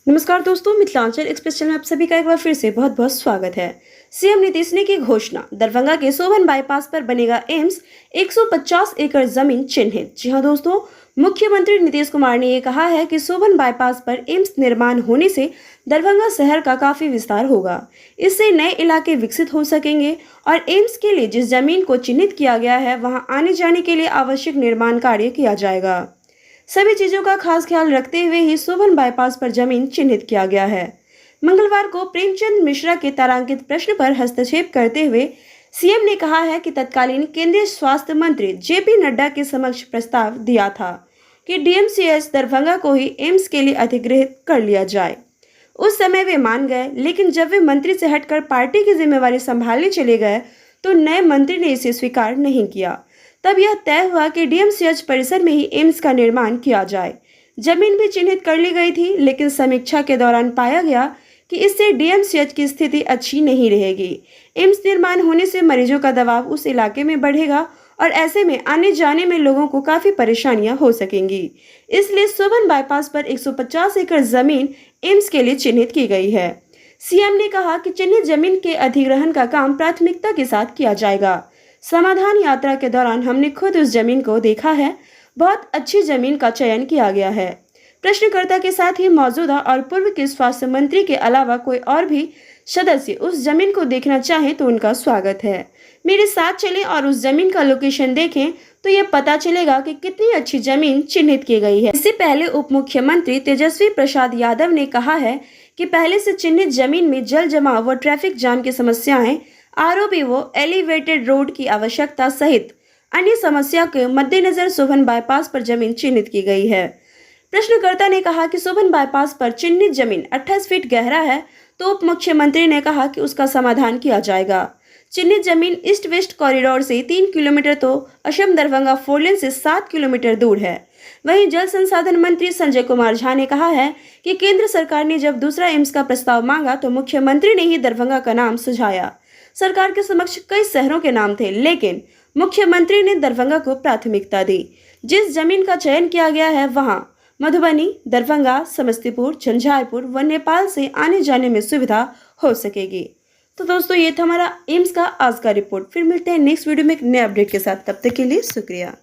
नमस्कार दोस्तों, Mithilanchal express channel में आप सभी का एक बार फिर से बहुत बहुत स्वागत है। सीएम नीतीश ने की घोषणा, दरभंगा के सोबन बाईपास पर बनेगा एम्स, 150 एकड़ जमीन चिन्हित। जी हां दोस्तों, मुख्यमंत्री नीतीश कुमार ने ये कहा है कि सोबन बाईपास पर एम्स निर्माण होने से दरभंगा शहर का काफी विस्तार होगा। इससे नए इलाके विकसित हो सकेंगे और एम्स के लिए जिस जमीन को चिन्हित किया गया है वहां आने जाने के लिए आवश्यक निर्माण कार्य किया जाएगा। सभी चीजों का खास ख्याल रखते हुए ही सोबन बाईपास पर जमीन चिन्हित किया गया है। मंगलवार को प्रेमचंद मिश्रा के तारांकित प्रश्न पर हस्तक्षेप करते हुए सीएम ने कहा है कि तत्कालीन केंद्रीय स्वास्थ्य मंत्री जेपी नड्डा के समक्ष प्रस्ताव दिया था कि डीएमसीएच दरभंगा को ही एम्स के लिए अधिग्रहित कर लिया जाए। उस समय वे मान गए, लेकिन जब वे मंत्री से हटकर पार्टी की जिम्मेवारी संभालने चले गए तो नए मंत्री ने इसे स्वीकार नहीं किया। तब यह तय हुआ कि डीएमसीएच परिसर में ही एम्स का निर्माण किया जाए। जमीन भी चिन्हित कर ली गई थी, लेकिन समीक्षा के दौरान पाया गया कि इससे डीएमसीएच की स्थिति अच्छी नहीं रहेगी। एम्स निर्माण होने से मरीजों का दबाव उस इलाके में बढ़ेगा और ऐसे में आने जाने में लोगों को काफी परेशानियां हो सकेंगी। इसलिए सोबन बाईपास पर 150 एकड़ जमीन एम्स के लिए चिन्हित की गई है। सीएम ने कहा कि चिन्हित जमीन के अधिग्रहण का काम प्राथमिकता के साथ किया जाएगा। समाधान यात्रा के दौरान हमने खुद उस जमीन को देखा है। बहुत अच्छी जमीन का चयन किया गया है। प्रश्नकर्ता के साथ ही मौजूदा और पूर्व के स्वास्थ्य मंत्री के अलावा कोई और भी सदस्य उस जमीन को देखना चाहे तो उनका स्वागत है। मेरे साथ चलें और उस जमीन का लोकेशन देखें तो ये पता चलेगा कि कितनी अच्छी जमीन चिन्हित की गई है। इससे पहले उप मुख्यमंत्री तेजस्वी प्रसाद यादव ने कहा है कि पहले से चिन्हित जमीन में जल जमाव व ट्रैफिक जाम की समस्याएं, आरओबीओ, एलिवेटेड रोड की आवश्यकता सहित अन्य समस्या के मद्देनजर सोबन बाईपास पर जमीन चिन्हित की गई है। प्रश्नकर्ता ने कहा कि सोबन बाईपास पर चिन्हित जमीन 28 फीट गहरा है, तो उप मुख्यमंत्री ने कहा कि उसका समाधान किया जाएगा। चिन्हित जमीन ईस्ट वेस्ट कॉरिडोर से 3 किलोमीटर तो असम दरभंगा 4 लेन से 7 किलोमीटर दूर है। वहीं जल संसाधन मंत्री संजय कुमार झा ने कहा है कि केंद्र सरकार ने जब दूसरा एम्स का प्रस्ताव मांगा तो मुख्यमंत्री ने ही दरभंगा का नाम सुझाया। सरकार के समक्ष कई शहरों के नाम थे, लेकिन मुख्यमंत्री ने दरभंगा को प्राथमिकता दी। जिस जमीन का चयन किया गया है वहां मधुबनी, दरभंगा, समस्तीपुर, झंझारपुर व नेपाल से आने जाने में सुविधा हो सकेगी। तो दोस्तों, ये था हमारा एम्स का आज का रिपोर्ट। फिर मिलते हैं नेक्स्ट वीडियो में एक नए अपडेट के साथ। तब तक के लिए शुक्रिया।